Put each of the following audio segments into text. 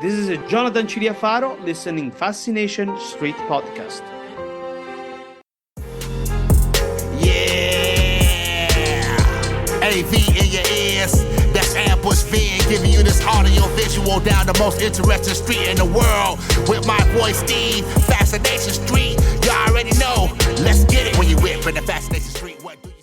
This is Jonathan Cilia Faro listening Fascination Street podcast. Yeah, AV in your ears. That's Ambush V giving you this audio visual down the most interesting street in the world with my boy Steve. Fascination Street, you already know. Let's get it when you whip in the Fascination Street. What do you?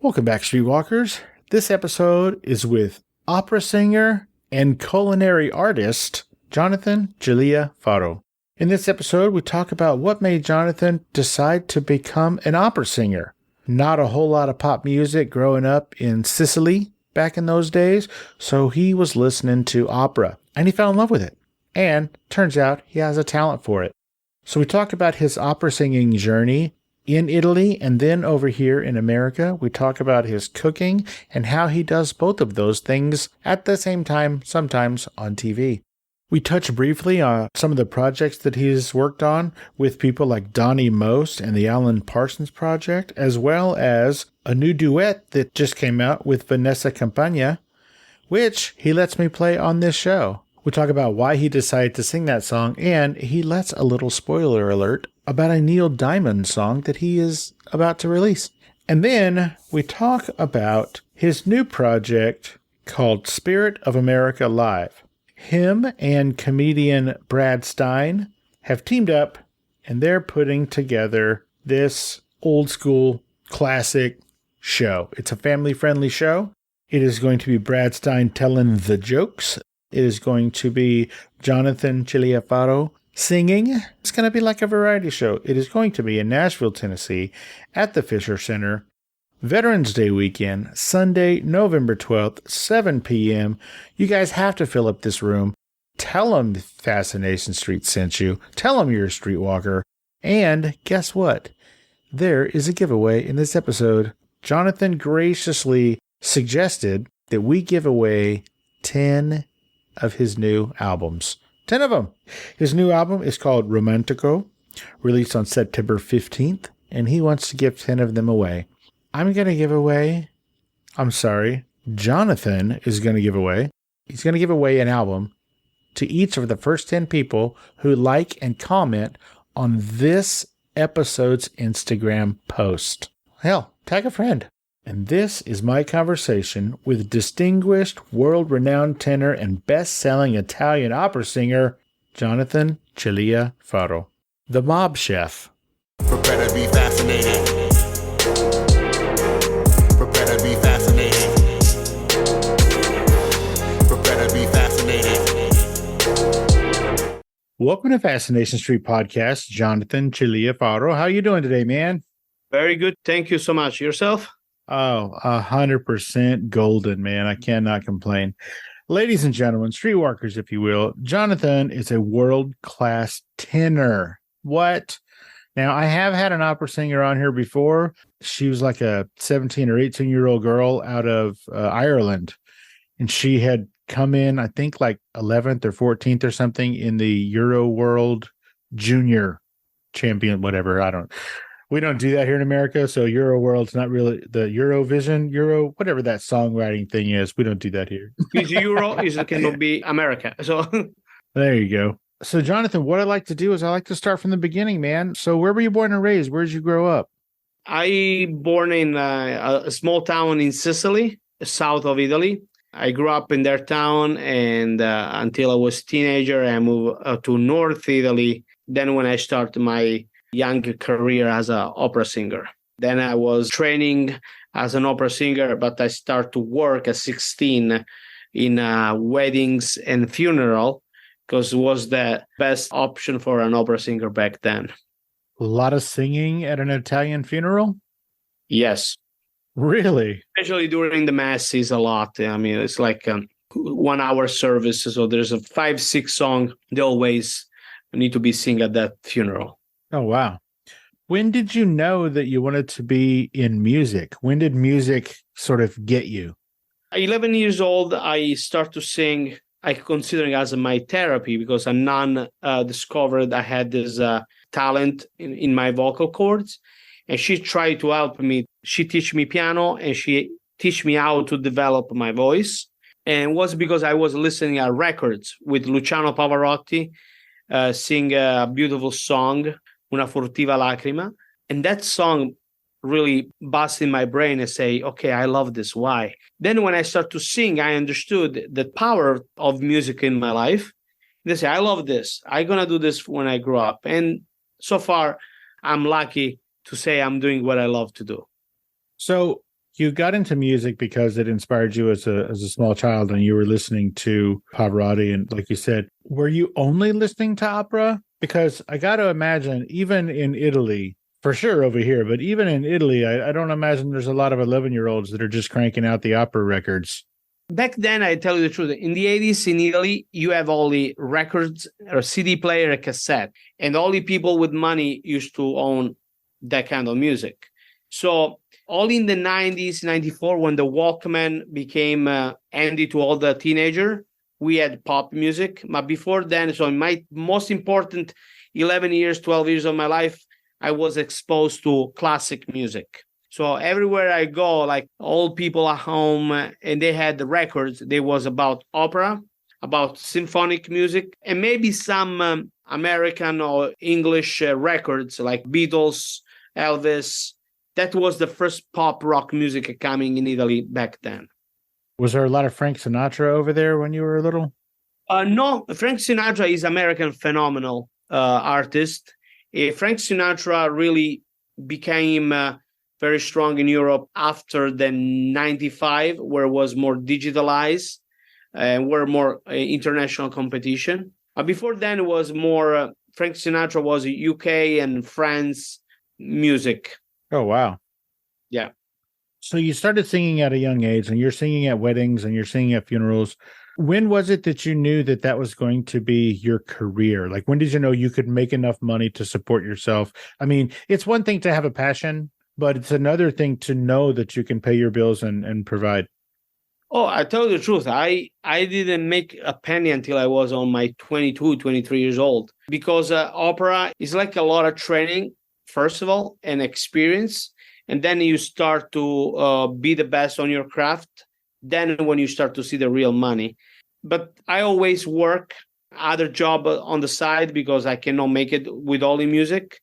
Welcome back, Streetwalkers. This episode is with opera singer and culinary artist Jonathan Cilia Faro. In this episode, we talk about what made Jonathan decide to become an opera singer. Not a whole lot of pop music growing up in Sicily back in those days, so he was listening to opera, and he fell in love with it. And turns out he has a talent for it. So we talk about his opera singing journey in Italy and then over here in America. We talk about his cooking and how he does both of those things at the same time, sometimes on TV. We touch briefly on some of the projects that he's worked on with people like Donny Most and the Alan Parsons project, as well as a new duet that just came out with Vanessa Campagna, which he lets me play on this show. We talk about why he decided to sing that song, and he lets a little spoiler alert about a Neil Diamond song that he is about to release. And then we talk about his new project called Spirit of America Live. Him and comedian Brad Stine have teamed up, and they're putting together this old school classic show. It's a family-friendly show. It is going to be Brad Stine telling the jokes. It is going to be Jonathan Cilia Faro singing. It's going to be like a variety show. It is going to be in Nashville, Tennessee, at the Fisher Center. Veterans Day weekend, Sunday, November 12th, 7 p.m. You guys have to fill up this room. Tell them Fascination Street sent you. Tell them you're a streetwalker. And guess what? There is a giveaway in this episode. Jonathan graciously suggested that we give away 10 of his new albums. 10 of them. His new album is called Romantico, released on September 15th, and he wants to give 10 of them away. Jonathan is going to give away. He's going to give away an album to each of the first 10 people who like and comment on this episode's Instagram post. Hell, tag a friend. And this is my conversation with distinguished, world-renowned tenor and best-selling Italian opera singer, Jonathan Cilia Faro, the mob chef. Prepare to be fascinated. Prepare to be fascinated. Prepare to be fascinated. Welcome to Fascination Street Podcast, Jonathan Cilia Faro. How you doing today, man? Very good. Thank you so much. Yourself? Oh, 100% golden, man. I cannot complain. Ladies and gentlemen, streetwalkers, if you will, Jonathan is a world-class tenor. What? Now, I have had an opera singer on here before. She was like a 17 or 18-year-old girl out of Ireland, and she had come in, I think, like 11th or 14th or something in the Euro World Junior Champion, whatever. We don't do that here in America, so Euro World's not really the Eurovision, whatever that songwriting thing is. We don't do that here. Because Euro cannot be America. So there you go. So, Jonathan, what I like to do is I like to start from the beginning, man. So where were you born and raised? Where did you grow up? I born in a small town in Sicily, south of Italy. I grew up in their town, and until I was a teenager, I moved to North Italy. Then when I started my young career as an opera singer. Then I was training as an opera singer, but I started to work at 16 in weddings and funeral because it was the best option for an opera singer back then. A lot of singing at an Italian funeral? Yes. Really? Especially during the masses a lot. I mean, it's like 1 hour service. So there's a 5-6 song they always need to be sing at that funeral. Oh, wow. When did you know that you wanted to be in music? When did music sort of get you? At 11 years old, I start to sing. I consider it as my therapy because a nun discovered I had this talent in my vocal cords. And she tried to help me. She teach me piano and she teach me how to develop my voice. And it was because I was listening at records with Luciano Pavarotti sing a beautiful song, Una furtiva lacrima. And that song really buzzed in my brain and say, okay, I love this. Why? Then when I start to sing, I understood the power of music in my life. They say, I love this. I'm going to do this when I grow up. And so far, I'm lucky to say I'm doing what I love to do. So you got into music because it inspired you as a small child, and you were listening to Pavarotti. And like you said, were you only listening to opera? Because I got to imagine, even in Italy, for sure over here, but even in Italy, I don't imagine there's a lot of 11-year-olds that are just cranking out the opera records. Back then, I tell you the truth, in the 80s in Italy, you have only records or CD player, a cassette, and only people with money used to own that kind of music. So only in the 90s, 94, when the Walkman became handy to all the teenager, we had pop music. But before then, so in my most important 11 years, 12 years of my life, I was exposed to classic music. So everywhere I go, like old people at home, and they had the records, they was about opera, about symphonic music, and maybe some American or English records like Beatles, Elvis. That was the first pop rock music coming in Italy back then. Was there a lot of Frank Sinatra over there when you were little? No, Frank Sinatra is American phenomenal artist. Frank Sinatra really became very strong in Europe after the 95, where it was more digitalized and were more international competition. Before then, it was more, Frank Sinatra was UK and France music. Oh, wow. Yeah. So you started singing at a young age, and you're singing at weddings and you're singing at funerals. When was it that you knew that that was going to be your career? Like, when did you know you could make enough money to support yourself? I mean, it's one thing to have a passion, but it's another thing to know that you can pay your bills and provide. Oh, I tell you the truth. I didn't make a penny until I was on my 22, 23 years old, because opera is like a lot of training, first of all, and experience. And then you start to be the best on your craft. Then when you start to see the real money. But I always work other job on the side because I cannot make it with only music,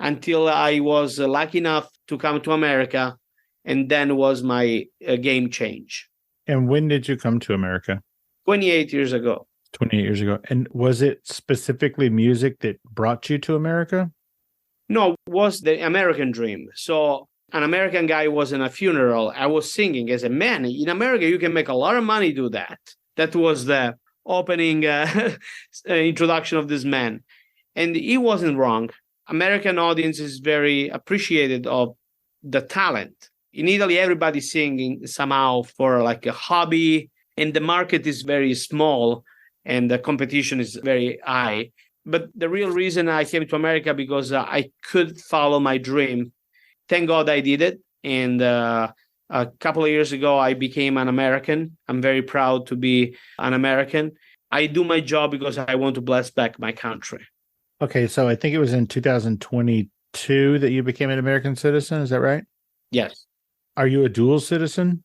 until I was lucky enough to come to America. And then was my game change. And when did you come to America? 28 years ago. 28 years ago. And was it specifically music that brought you to America? No, it was the American dream. So an American guy was in a funeral. I was singing. I said, man, in America, you can make a lot of money do that. That was the opening introduction of this man. And he wasn't wrong. American audience is very appreciated of the talent. In Italy, everybody's singing somehow for like a hobby, and the market is very small and the competition is very high. But the real reason I came to America because I could follow my dream. Thank God I did it. And a couple of years ago, I became an American. I'm very proud to be an American. I do my job because I want to bless back my country. Okay, so I think it was in 2022 that you became an American citizen. Is that right? Yes. Are you a dual citizen?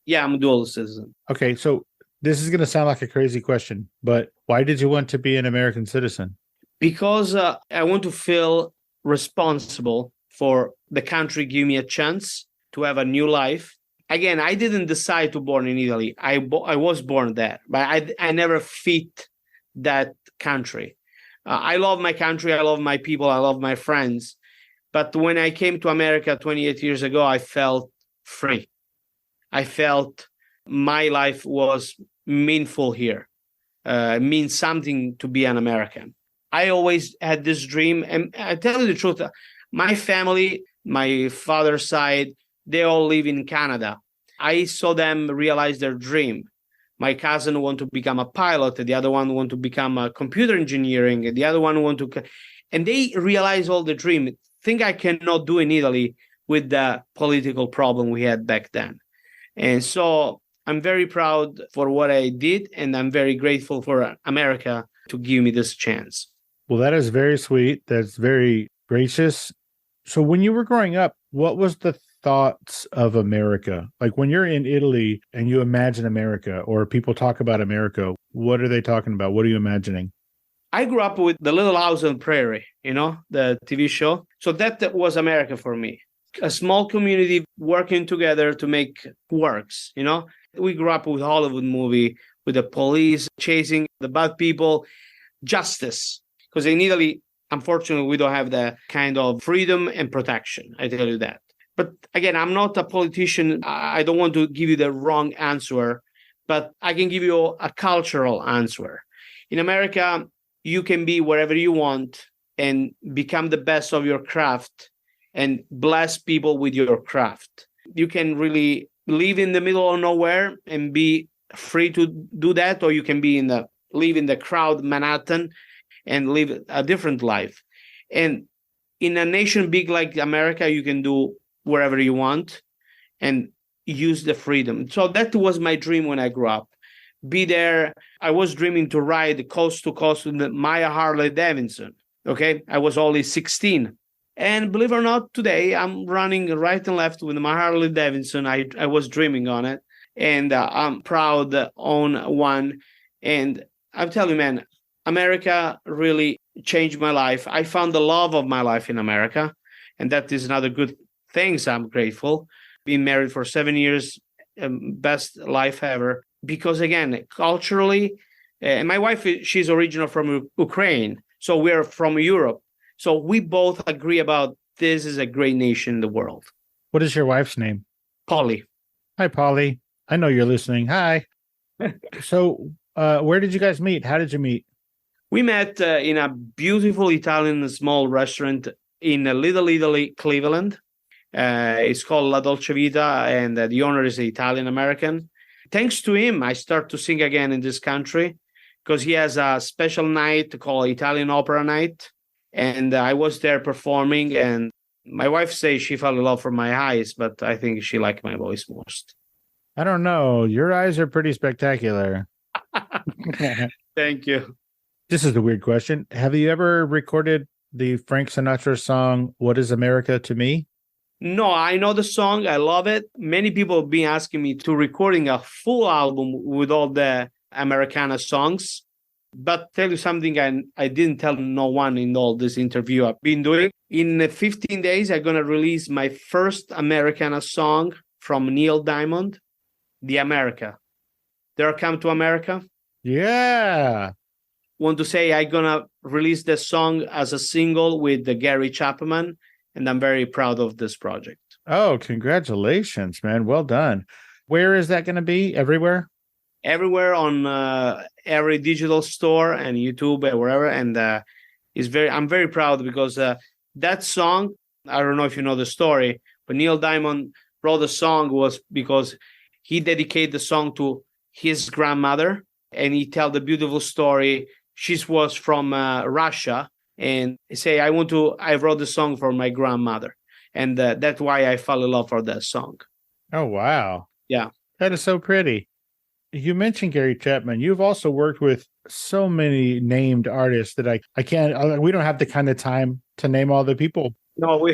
Yeah, I'm a dual citizen. Okay, so this is going to sound like a crazy question, but why did you want to be an American citizen? Because I want to feel responsible for the country give me a chance to have a new life. Again, I didn't decide to born in Italy. I was born there, but I never fit that country. I love my country. I love my people. I love my friends. But when I came to America 28 years ago, I felt free. I felt my life was meaningful here. It means something to be an American. I always had this dream. And I tell you the truth, my family, my father's side, they all live in Canada. I saw them realize their dream. My cousin want to become a pilot. The other one want to become a computer engineering. The other one want to, and they realize all the dream. Thing I cannot do in Italy with the political problem we had back then. And so I'm very proud for what I did, and I'm very grateful for America to give me this chance. Well, that is very sweet. That's very gracious. So when you were growing up, what was the thoughts of America? Like when you're in Italy and you imagine America or people talk about America, what are they talking about? What are you imagining? I grew up with The Little House on the Prairie, the TV show. So that was America for me. A small community working together to make works. We grew up with Hollywood movie, with the police chasing the bad people, justice. Because in Italy, unfortunately, we don't have that kind of freedom and protection. I tell you that. But again, I'm not a politician. I don't want to give you the wrong answer, but I can give you a cultural answer. In America, you can be wherever you want and become the best of your craft and bless people with your craft. You can really live in the middle of nowhere and be free to do that, or you can live in the crowd Manhattan and live a different life. And in a nation big like America, you can do wherever you want and use the freedom. So that was my dream when I grew up. Be there. I was dreaming to ride coast to coast with my Harley Davidson. Okay. I was only 16. And believe it or not, today I'm running right and left with my Harley Davidson. I was dreaming on it. And I'm proud to own one. And I'm telling you, man, America really changed my life. I found the love of my life in America. And that is another good thing. So I'm grateful. Been married for 7 years, best life ever. Because again, culturally, my wife, she's original from Ukraine. So we're from Europe. So we both agree about this is a great nation in the world. What is your wife's name? Polly. Hi, Polly. I know you're listening. Hi. So where did you guys meet? How did you meet? We met in a beautiful Italian small restaurant in Little Italy, Cleveland. It's called La Dolce Vita, and the owner is Italian-American. Thanks to him, I start to sing again in this country because he has a special night called Italian Opera Night. And I was there performing, and my wife says she fell in love for my eyes, but I think she liked my voice most. I don't know. Your eyes are pretty spectacular. Thank you. This is a weird question. Have you ever recorded the Frank Sinatra song, What is America to Me? No, I know the song. I love it. Many people have been asking me to recording a full album with all the Americana songs. But tell you something, I didn't tell no one in all this interview I've been doing. In 15 days, I'm going to release my first Americana song from Neil Diamond, The America. Dare Come to America? Yeah. Want to say I'm going to release the song as a single with the Gary Chapman, and I'm very proud of this project. Oh, congratulations, man. Well done. Where is that going to be? Everywhere? Everywhere on every digital store and YouTube and wherever. And I'm very proud because that song, I don't know if you know the story, but Neil Diamond wrote the song was because he dedicated the song to his grandmother, and he tell the beautiful story. She was from Russia, and he say, I wrote the song for my grandmother. And that's why I fell in love for that song. Oh, wow. Yeah. That is so pretty. You mentioned Gary Chapman. You've also worked with so many named artists that I can't, we don't have the kind of time to name all the people. No,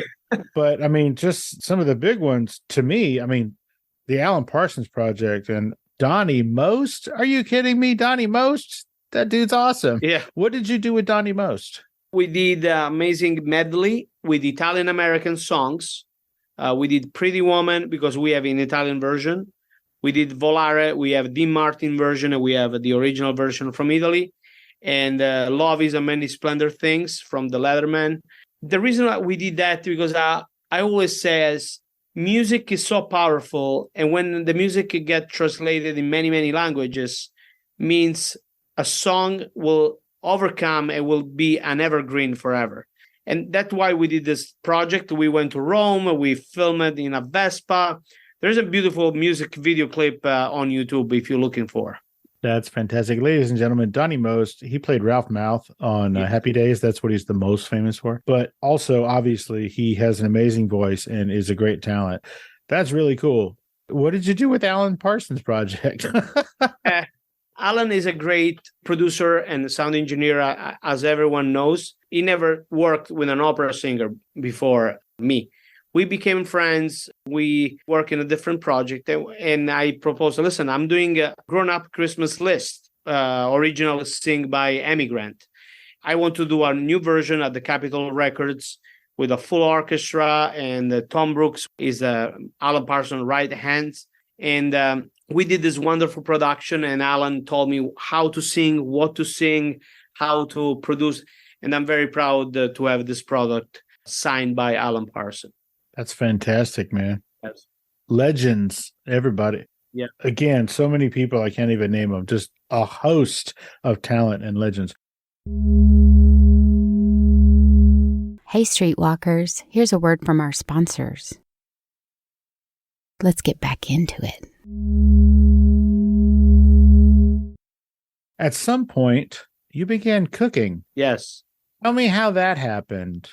but I mean, just some of the big ones to me, I mean, the Alan Parsons Project and Donny Most. Are you kidding me? Donny Most? That dude's awesome. Yeah. What did you do with Donny Most? We did amazing medley with Italian-American songs. We did Pretty Woman because we have an Italian version. We did Volare. We have Dean Martin version, and we have the original version from Italy. And Love is a Many Splendor Things from the Leatherman. The reason why we did that because I always say music is so powerful, and when the music gets translated in many, many languages, means a song will overcome and will be an evergreen forever. And that's why we did this project. We went to Rome. We filmed it in a Vespa. There's a beautiful music video clip on YouTube if you're looking for. That's fantastic. Ladies and gentlemen, Donny Most, he played Ralph Mouth on Happy Days. That's what he's the most famous for. But also, obviously, he has an amazing voice and is a great talent. That's really cool. What did you do with Alan Parsons Project? Alan is a great producer and sound engineer, as everyone knows. He never worked with an opera singer before me. We became friends. We work in a different project. And I proposed, listen, I'm doing a grown-up Christmas list, original sing by Emigrant. I want to do a new version at the Capitol Records with a full orchestra, and Tom Brooks is Alan Parsons' right hand. And we did this wonderful production, and Alan told me how to sing, what to sing, how to produce. And I'm very proud to have this product signed by Alan Parsons. That's fantastic, man. Yes. Legends, everybody. Yeah. Again, so many people, I can't even name them. Just a host of talent and legends. Hey, Streetwalkers, here's a word from our sponsors. Let's get back into it. At some point, you began cooking. Yes. Tell me how that happened.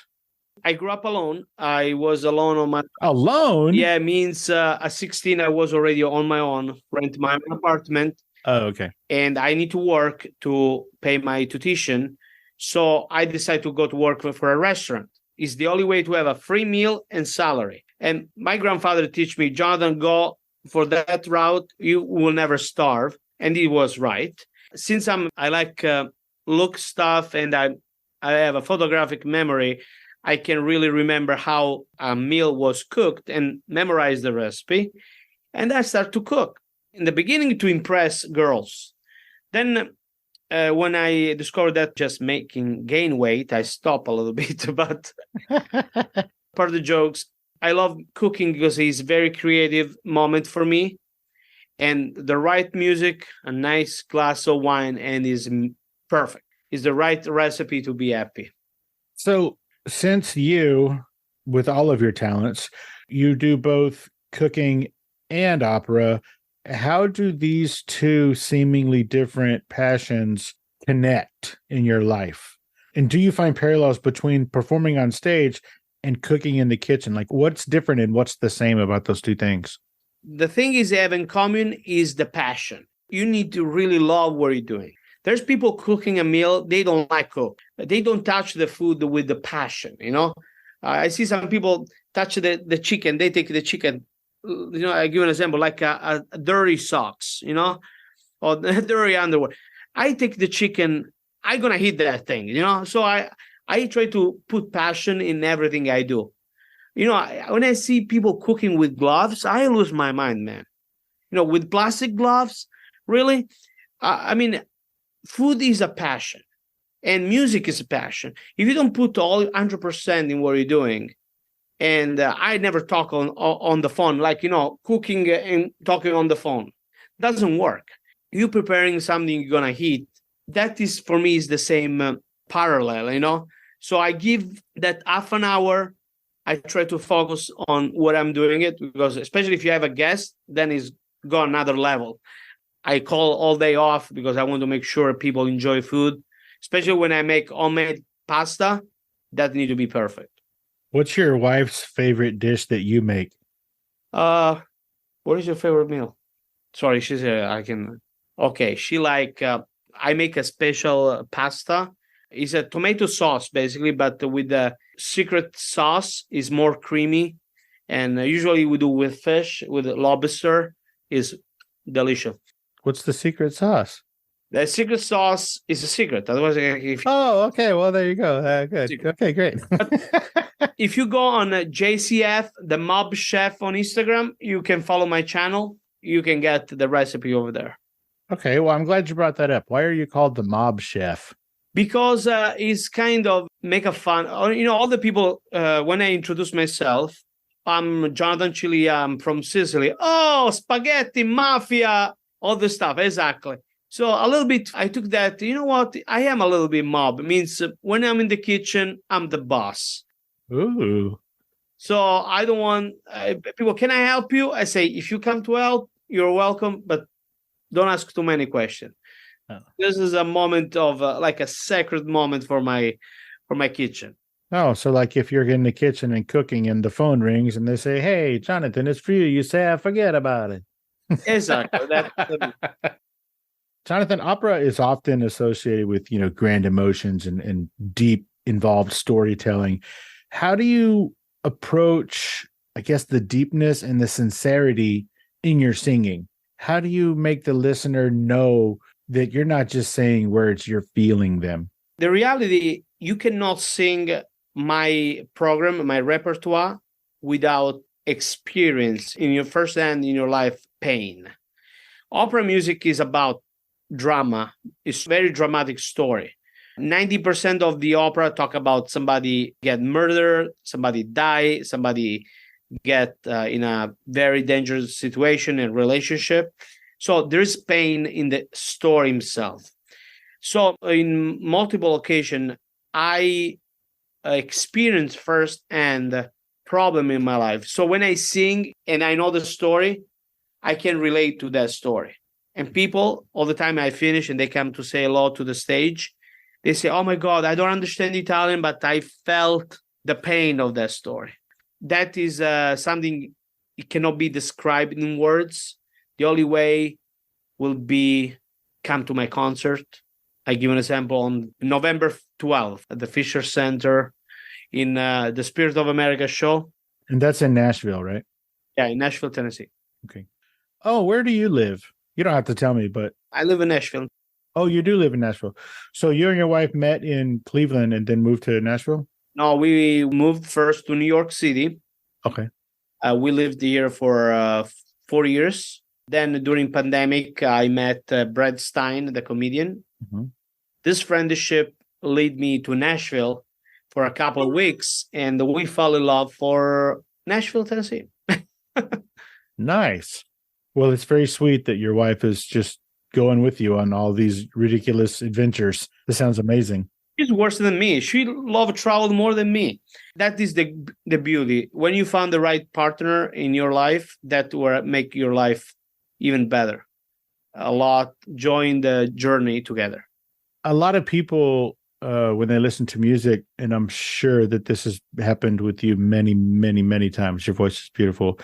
I grew up alone. I was alone on my... Alone? Yeah, it means at 16, I was already on my own, rent my own apartment. Oh, okay. And I need to work to pay my tuition. So I decided to go to work for a restaurant. It's the only way to have a free meal and salary. And my grandfather teach me, Jonathan, go for that route. You will never starve. And he was right. Since I like look stuff and I have a photographic memory, I can really remember how a meal was cooked and memorize the recipe. And I start to cook. In the beginning to impress girls. Then when I discovered that just making gain weight, I stopped a little bit. But part of the jokes, I love cooking because it's a very creative moment for me. And the right music, a nice glass of wine, and is perfect. It's the right recipe to be happy. So since you, with all of your talents, you do both cooking and opera, how do these two seemingly different passions connect in your life? And do you find parallels between performing on stage and cooking in the kitchen? Like, what's different and what's the same about those two things? The thing is they have in common is the passion. You need to really love what you're doing. There's people cooking a meal, they don't like cook. They don't touch the food with the passion, you know? I see some people touch the chicken, they take the chicken. You know, I give an example, like a dirty socks, you know, or dirty underwear. I take the chicken, I'm going to eat that thing, you know. So I try to put passion in everything I do. You know, when I see people cooking with gloves, I lose my mind, man. You know, with plastic gloves, really? I mean, food is a passion and music is a passion. If you don't put all 100% in what you're doing, and I never talk on the phone, like, you know, cooking and talking on the phone. Doesn't work. You preparing something you're going to eat, that is, for me, is the same parallel, you know? So I give that half an hour. I try to focus on what I'm doing it, because especially if you have a guest, then it's go another level. I call all day off because I want to make sure people enjoy food, especially when I make homemade pasta, that need to be perfect. What's your wife's favorite dish that you make? What is your favorite meal? Sorry, she said okay. She like, I make a special pasta. It's a tomato sauce, basically, but with the secret sauce is more creamy. And usually we do with fish, with lobster, is delicious. What's the secret sauce? The secret sauce is a secret. Otherwise, oh, okay. Well, there you go. Good. Secret. Okay, great. If you go on JCF, the Mob Chef on Instagram, you can follow my channel. You can get the recipe over there. Okay, well, I'm glad you brought that up. Why are you called the Mob Chef? Because it's kind of make a fun. You know, all the people, when I introduce myself, I'm Jonathan Cilia, I'm from Sicily. Oh, spaghetti, mafia, all this stuff. Exactly. So a little bit, I took that, you know what? I am a little bit mob. It means when I'm in the kitchen, I'm the boss. Ooh. So I don't want people, can I help you? I say, if you come to help, you're welcome, but don't ask too many questions. Oh. This is a moment of like a sacred moment for my kitchen. Oh, so like if you're in the kitchen and cooking and the phone rings and they say, hey, Jonathan, it's for you. You say, I forget about it. Exactly. Jonathan, opera is often associated with, grand emotions and deep involved storytelling. How do you approach, I guess, the deepness and the sincerity in your singing? How do you make the listener know that you're not just saying words, you're feeling them? The reality, you cannot sing my program, my repertoire, without experience in your first hand in your life pain. Opera music is about drama. It's a very dramatic story. 90% of the opera talk about somebody get murdered, somebody die, somebody get in a very dangerous situation and relationship. So there's pain in the story himself. So in multiple occasions, I experienced firsthand problem in my life. So when I sing and I know the story, I can relate to that story. And people, all the time I finish and they come to say hello to the stage, they say, oh my God, I don't understand Italian, but I felt the pain of that story. That is something it cannot be described in words. The only way will be come to my concert. I give an example on November 12th at the Fisher Center in the Spirit of America show. And that's in Nashville, right? Yeah, in Nashville, Tennessee. Okay. Oh, where do you live? You don't have to tell me, but... I live in Nashville. Oh, you do live in Nashville. So you and your wife met in Cleveland and then moved to Nashville? No, we moved first to New York City. Okay. We lived here for 4 years. Then during pandemic, I met Brad Stine, the comedian. Mm-hmm. This friendship led me to Nashville for a couple of weeks, and we fell in love for Nashville, Tennessee. Nice. Well, it's very sweet that your wife is just going with you on all these ridiculous adventures. This sounds amazing. She's worse than me. She loves travel more than me. That is the beauty. When you found the right partner in your life, that will make your life even better. A lot. Join the journey together. A lot of people, when they listen to music, and I'm sure that this has happened with you many, many, many times. Your voice is beautiful.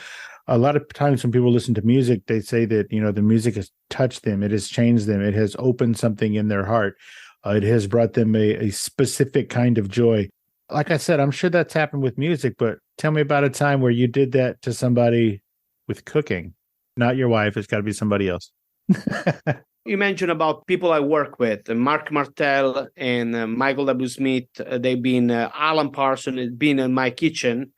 A lot of times when people listen to music, they say that, the music has touched them. It has changed them. It has opened something in their heart. It has brought them a specific kind of joy. Like I said, I'm sure that's happened with music, but tell me about a time where you did that to somebody with cooking. Not your wife. It's got to be somebody else. You mentioned about people I work with, Mark Martel and Michael W. Smith. They've been, Alan Parsons has been in my kitchen.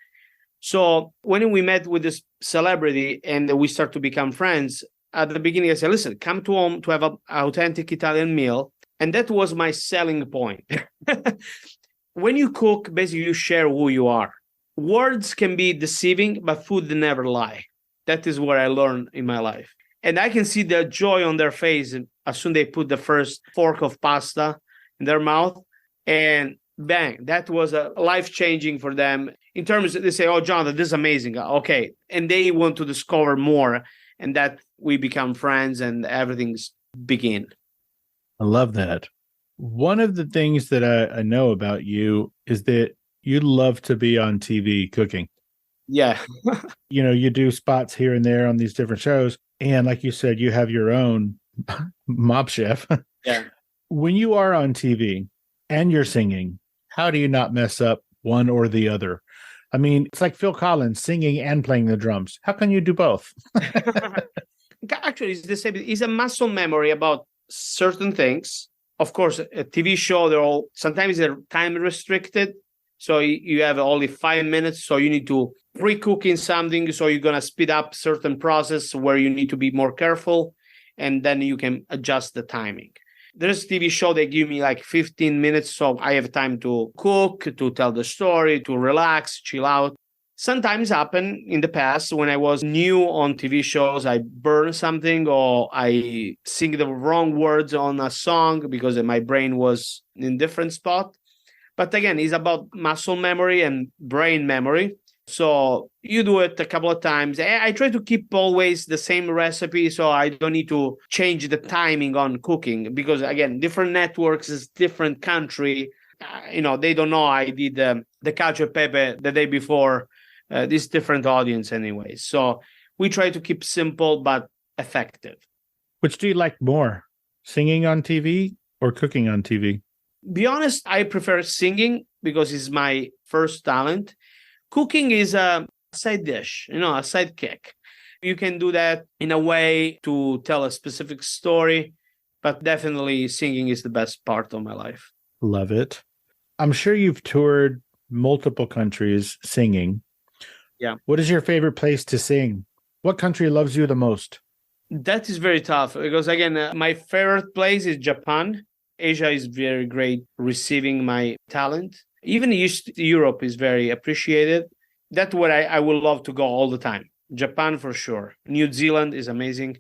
So when we met with this celebrity and we start to become friends, at the beginning I said, listen, come to home to have an authentic Italian meal. And that was my selling point. When you cook, basically you share who you are. Words can be deceiving, but food never lie. That is what I learned in my life. And I can see the joy on their face as soon as they put the first fork of pasta in their mouth. And bang, that was a life-changing for them. In terms of, they say, oh, Jonathan, this is amazing. Okay. And they want to discover more. And that we become friends and everything's begin. I love that. One of the things that I know about you is that you love to be on TV cooking. Yeah. You do spots here and there on these different shows. And like you said, you have your own mob chef. Yeah. When you are on TV and you're singing, how do you not mess up one or the other? I mean, it's like Phil Collins singing and playing the drums. How can you do both? Actually, it's the same. It's a muscle memory about certain things. Of course, a TV show, sometimes they're time restricted. So you have only 5 minutes. So you need to pre-cook in something. So you're going to speed up certain process where you need to be more careful. And then you can adjust the timing. There's a TV show, they give me like 15 minutes. So I have time to cook, to tell the story, to relax, chill out. Sometimes happen in the past when I was new on TV shows, I burn something or I sing the wrong words on a song because my brain was in a different spot. But again, it's about muscle memory and brain memory. So you do it a couple of times. I try to keep always the same recipe so I don't need to change the timing on cooking because, again, different networks is different country. They don't know I did the cacio e pepe the day before. This different audience anyway. So we try to keep simple but effective. Which do you like more, singing on TV or cooking on TV? Be honest, I prefer singing because it's my first talent. Cooking is a side dish, a sidekick. You can do that in a way to tell a specific story, but definitely singing is the best part of my life. Love it. I'm sure you've toured multiple countries singing. Yeah. What is your favorite place to sing? What country loves you the most? That is very tough because, again, my favorite place is Japan. Asia is very great receiving my talent. Even East Europe is very appreciated. That's where I would love to go all the time. Japan for sure. New Zealand is amazing.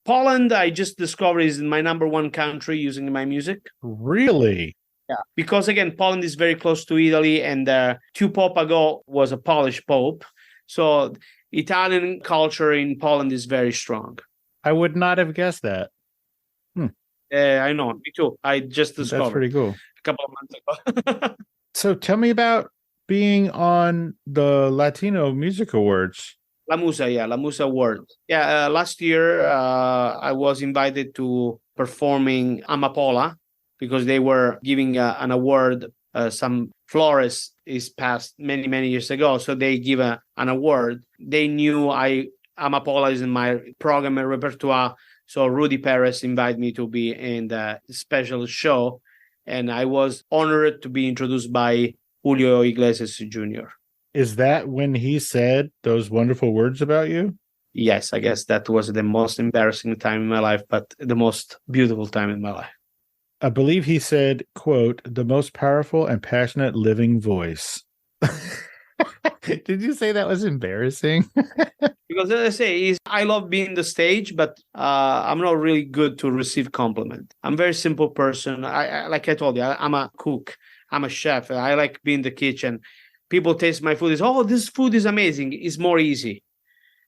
Poland, I just discovered, is my number one country using my music. Really? Yeah. Because, again, Poland is very close to Italy, and 2 Pope ago was a Polish Pope. So Italian culture in Poland is very strong. I would not have guessed that. I know, me too. I just discovered. That's pretty cool. A couple of months ago. So tell me about being on the Latino Music Awards. La Musa Award. Yeah, last year I was invited to performing Amapola because they were giving an award. Some florist is passed many, many years ago, so they give an award. They knew Amapola is in my program and repertoire, so Rudy Perez invited me to be in the special show, and I was honored to be introduced by Julio Iglesias Jr. Is that when he said those wonderful words about you? Yes, I guess that was the most embarrassing time in my life, but the most beautiful time in my life. I believe he said, quote, the most powerful and passionate living voice. Did you say that was embarrassing? Because as I say, I love being the stage, but I'm not really good to receive compliment. I'm a very simple person. I like I told you, I'm a cook. I'm a chef. I like being in the kitchen. People taste my food. This food is amazing. It's more easy.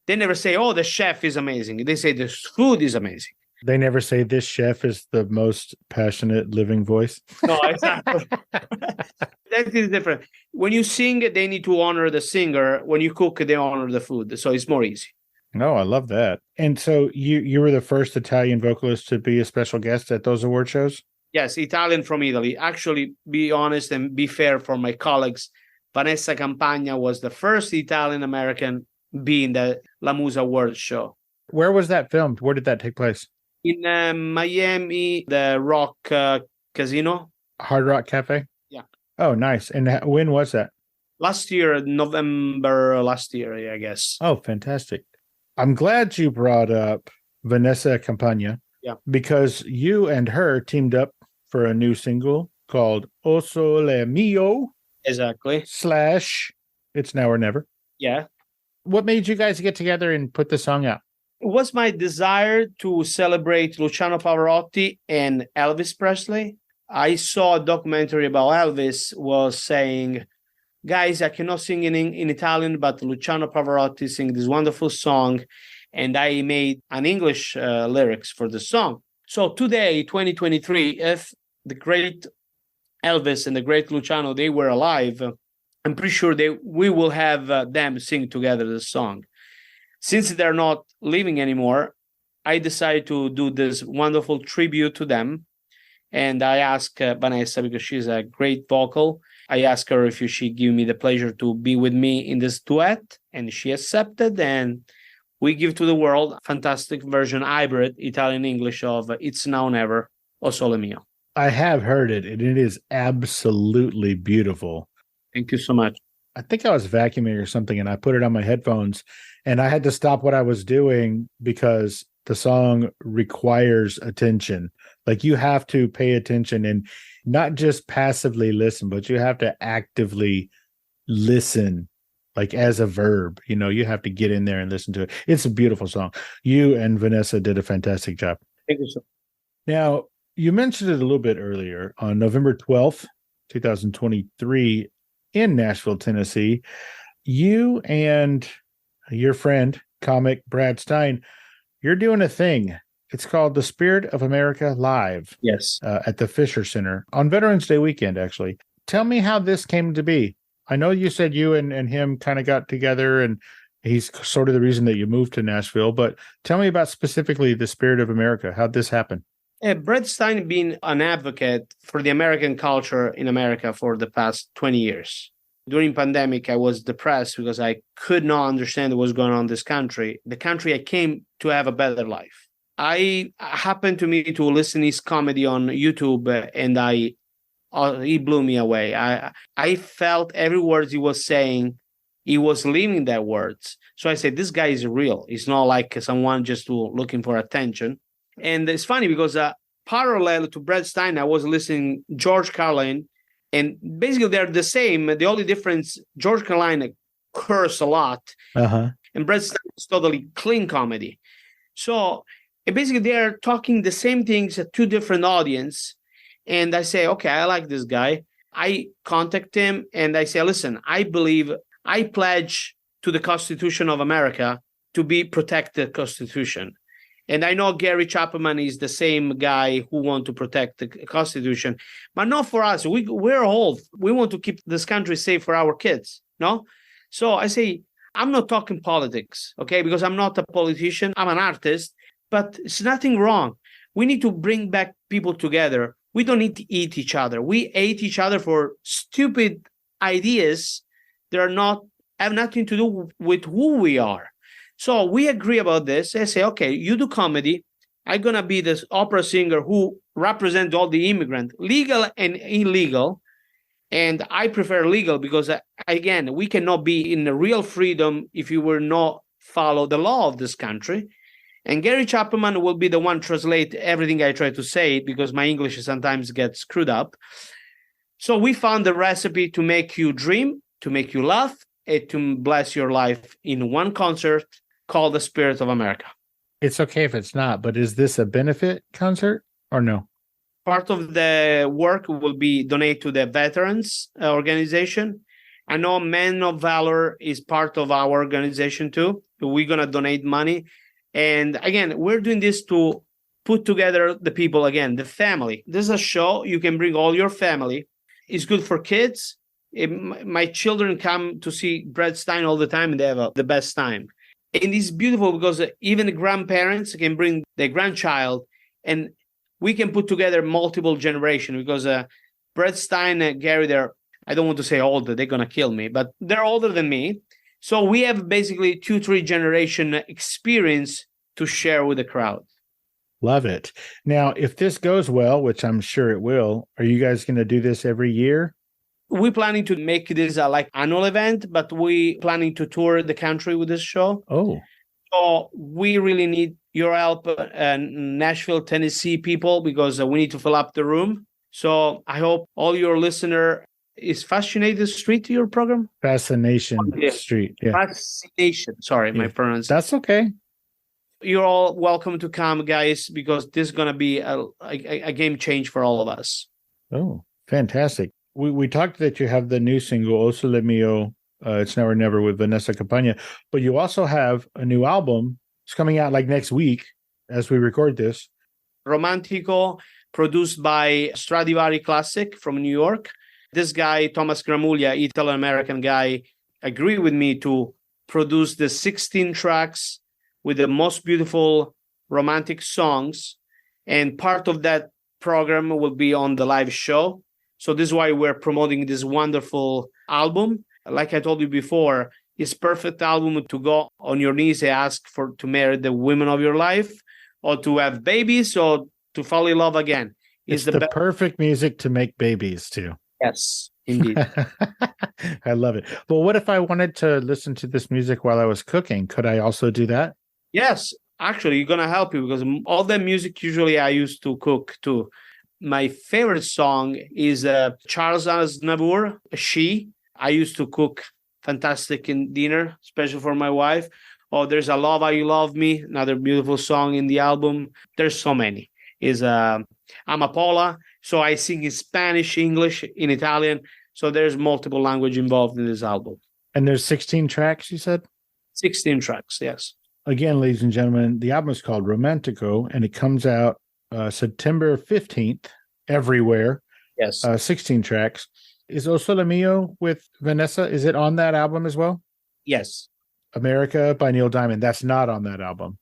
They never say, the chef is amazing. They say, this food is amazing. They never say this chef is the most passionate living voice. No, exactly. That is different. When you sing, they need to honor the singer. When you cook, they honor the food. So it's more easy. No, I love that. And so you were the first Italian vocalist to be a special guest at those award shows? Yes, Italian from Italy. Actually, be honest and be fair for my colleagues. Vanessa Campagna was the first Italian-American being the La Musa Award show. Where was that filmed? Where did that take place? In Miami, the Rock Casino. Hard Rock Cafe? Yeah. Oh, nice. And when was that? Last year, November last year, I guess. Oh, fantastic. I'm glad you brought up Vanessa Campagna. Yeah. Because you and her teamed up for a new single called O Sole Mio. Exactly. / It's Now or Never. Yeah. What made you guys get together and put the song out? It was my desire to celebrate Luciano Pavarotti and Elvis Presley. I saw a documentary about Elvis was saying, guys, I cannot sing in Italian, but Luciano Pavarotti sing this wonderful song. And I made an English lyrics for the song. So today, 2023, if the great Elvis and the great Luciano, they were alive, I'm pretty sure we will have them sing together the song. Since they're not living anymore, I decided to do this wonderful tribute to them. And I asked Vanessa, because she's a great vocal, I asked her if she'd give me the pleasure to be with me in this duet. And she accepted. And we give to the world a fantastic version, hybrid, Italian-English of It's Now or Never, O Sole Mio. I have heard it, and it is absolutely beautiful. Thank you so much. I think I was vacuuming or something, and I put it on my headphones, and I had to stop what I was doing because the song requires attention. Like, you have to pay attention and not just passively listen, but you have to actively listen, like as a verb. You have to get in there and listen to it. It's a beautiful song. You and Vanessa did a fantastic job. Thank you, sir. Now, you mentioned it a little bit earlier. On November 12th, 2023, in Nashville, Tennessee, you and your friend, comic Brad Stine, you're doing a thing. It's called The Spirit of America Live. Yes. At the Fisher Center on Veterans Day weekend, actually. Tell me how this came to be. I know you said you and him kind of got together, and he's sort of the reason that you moved to Nashville, but tell me about specifically The Spirit of America. How'd this happen? Brad Stine being an advocate for the American culture in America for the past 20 years. during pandemic, I was depressed because I could not understand what was going on in this country. The country I came to have a better life. I happened to me to listen to his comedy on YouTube, and he blew me away. I felt every word he was saying, he was living that words. So I said, this guy is real. He's not like someone just looking for attention. And it's funny because parallel to Brad Stine, I was listening George Carlin, and basically they're the same. The only difference, George Carlin curse a lot, and Brad Stine is totally clean comedy. So basically they're talking the same things at two different audience. And I say, okay, I like this guy. I contact him and I say, listen, I pledge to the Constitution of America to be protected Constitution. And I know Gary Chapman is the same guy who want to protect the Constitution, but not for us. We're old. We want to keep this country safe for our kids, no? So I say, I'm not talking politics, okay? Because I'm not a politician. I'm an artist, but it's nothing wrong. We need to bring back people together. We don't need to eat each other. We hate each other for stupid ideas that have nothing to do with who we are. So we agree about this. I say, okay, you do comedy. I'm going to be this opera singer who represents all the immigrants, legal and illegal. And I prefer legal because, again, we cannot be in the real freedom if you will not follow the law of this country. And Gary Chapman will be the one translate everything I try to say because my English sometimes gets screwed up. So we found the recipe to make you dream, to make you laugh, and to bless your life in one concert called The Spirit of America. It's okay if it's not, but is this a benefit concert or no? Part of the work will be donate to the veterans organization. I know Men of Valor is part of our organization too. We're going to donate money. And again, we're doing this to put together the people, again, the family. This is a show. You can bring all your family. It's good for kids. My children come to see Brad Stine all the time, and they have the best time. And it's beautiful because even the grandparents can bring their grandchild, and we can put together multiple generations because Brad Stine, Gary, I don't want to say older, they're going to kill me, but they're older than me. So we have basically 2-3 generation experience to share with the crowd. Love it. Now, if this goes well, which I'm sure it will, are you guys going to do this every year? We're planning to make this like annual event, but we planning to tour the country with this show. Oh. So we really need your help, Nashville, Tennessee people, because we need to fill up the room. So I hope all your listener is Fascination Street to your program? Fascination Street. Yeah. Fascination. Sorry, my pronunciation. That's okay. You're all welcome to come, guys, because this is going to be a game change for all of us. Oh, fantastic. We talked that you have the new single, O Sole Mio, It's Never Never with Vanessa Campagna, but you also have a new album. It's coming out like next week as we record this. Romantico, produced by Stradivari Classic from New York. This guy, Thomas Gramuglia, Italo-American guy, agreed with me to produce the 16 tracks with the most beautiful romantic songs. And part of that program will be on the live show. So this is why we're promoting this wonderful album. Like I told you before, it's perfect album to go on your knees and ask to marry the women of your life, or to have babies, or to fall in love again. It's the perfect music to make babies too. Yes, indeed. I love it. Well, what if I wanted to listen to this music while I was cooking? Could I also do that? Yes, actually, you're going to help you because all the music usually I used to cook too. My favorite song is Charles Aznavour, She. I used to cook fantastic in dinner, especially for my wife. Oh, there's a Love How You Love Me, another beautiful song in the album. There's so many. Is Amapola. So I sing in Spanish, English, in Italian. So there's multiple language involved in this album. And there's 16 tracks, you said? 16 tracks, yes. Again, ladies and gentlemen, the album is called Romantico, and it comes out September 15th everywhere. Yes. 16 tracks. Is O Sole Mio with Vanessa, is it on that album as well? Yes. America by Neil Diamond, that's not on that album.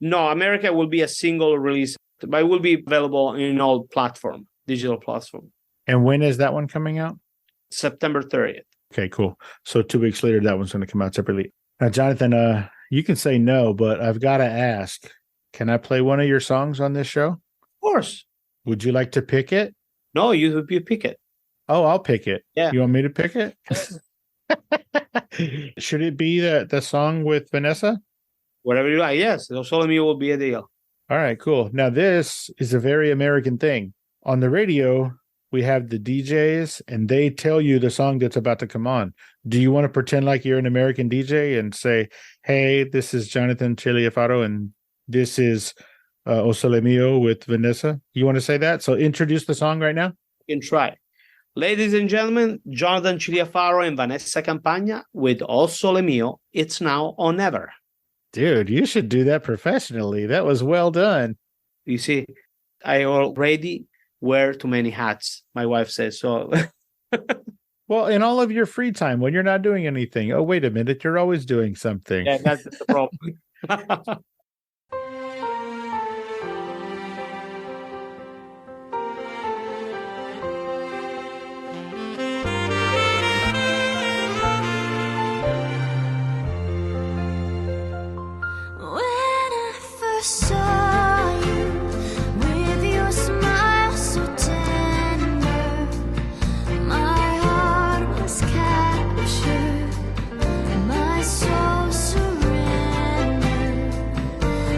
No, America will be a single release, but it will be available in all digital platform. And when is that one coming out? September 30th. Okay, cool. So 2 weeks later, that one's going to come out separately. Now, Jonathan, you can say no, but I've got to ask, can I play one of your songs on this show? Of course. Would you like to pick it? No, you pick it. Oh, I'll pick it. Yeah. You want me to pick it? Should it be the song with Vanessa? Whatever you like. Yes, Lo Sole Mio will be a deal. All right, cool. Now, this is a very American thing. On the radio, we have the DJs, and they tell you the song that's about to come on. Do you want to pretend like you're an American DJ and say, hey, this is Jonathan Cilia Faro, and this is O Sole Mio with Vanessa? You want to say that? So introduce the song right now. You can try. Ladies and gentlemen, Jonathan Cilia Faro and Vanessa Campagna with O Sole Mio. It's now or never. Dude, you should do that professionally. That was well done. You see, I already wear too many hats, my wife says. So, well, in all of your free time when you're not doing anything. Oh, wait a minute. You're always doing something. Yeah, that's the problem. Saw you with your smile so tender, my heart was captured, my soul surrendered.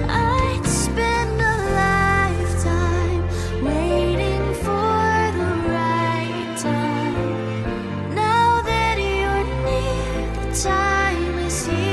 I'd spend a lifetime waiting for the right time. Now that you're near, the time is here.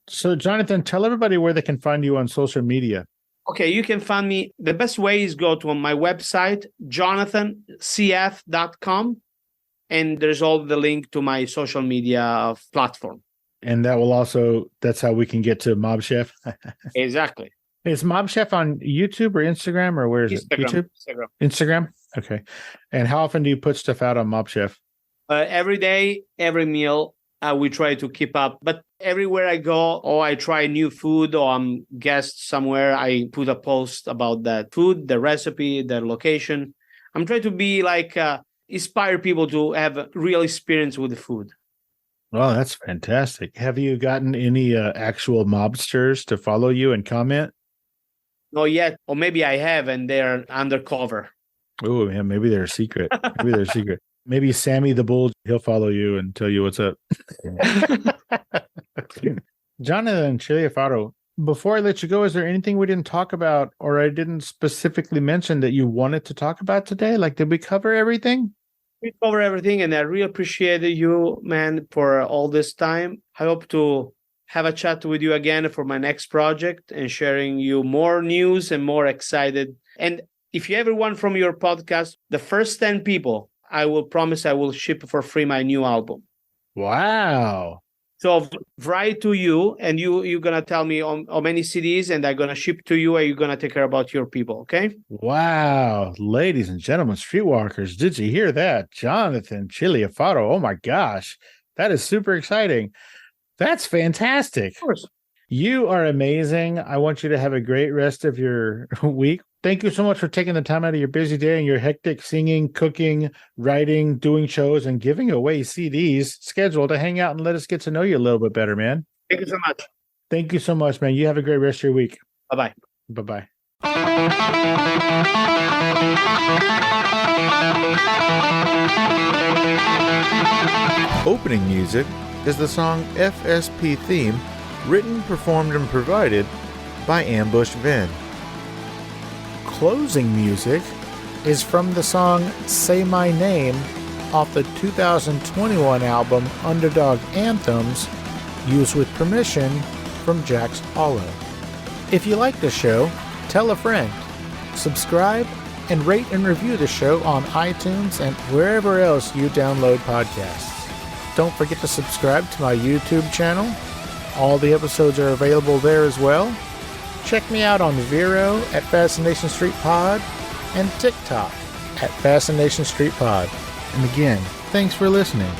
So, Jonathan, tell everybody where they can find you on social media. Okay, you can find me. The best way is go to my website, jonathancf.com, and there's all the link to my social media platform. And that will also, that's how we can get to Mob Chef. Exactly. Is Mob Chef on YouTube or Instagram, or where is it? YouTube? Instagram. Okay. And how often do you put stuff out on Mob Chef? Every day, every meal, we try to keep up. But everywhere I go, or I try new food, or I'm guest somewhere, I put a post about that food, the recipe, the location. I'm trying to be like inspire people to have a real experience with the food. Oh, that's fantastic. Have you gotten any actual mobsters to follow you and comment? Not yet, or maybe I have, and they're undercover. Oh, man, maybe they're a secret. Maybe they're a secret. Maybe Sammy the Bull, he'll follow you and tell you what's up. Jonathan Cilia Faro, before I let you go, is there anything we didn't talk about or I didn't specifically mention that you wanted to talk about today? Like, did we cover everything? We cover everything, and I really appreciate you, man, for all this time. I hope to have a chat with you again for my next project and sharing you more news and more excited. And if you ever want from your podcast, the first 10 people, I will promise I will ship for free my new album. Wow. So write to you, and you're going to tell me how many CDs, and I'm going to ship to you, and you're going to take care about your people, okay? Wow. Ladies and gentlemen, streetwalkers, did you hear that? Jonathan Cilia Faro. Oh, my gosh. That is super exciting. That's fantastic. Of course. You are amazing. I want you to have a great rest of your week. Thank you so much for taking the time out of your busy day and your hectic singing, cooking, writing, doing shows, and giving away CDs schedule to hang out and let us get to know you a little bit better, man. Thank you so much. Thank you so much, man. You have a great rest of your week. Bye-bye. Bye-bye. Opening music is the song FSP Theme, written, performed, and provided by Ambush Vin. Closing music is from the song Say My Name off the 2021 album Underdog Anthems, used with permission from Jax Hollow. If you like the show, tell a friend. Subscribe and rate and review the show on iTunes and wherever else you download podcasts. Don't forget to subscribe to my YouTube channel. All the episodes are available there as well. Check me out on Vero at Fascination Street Pod and TikTok at Fascination Street Pod. And again, thanks for listening.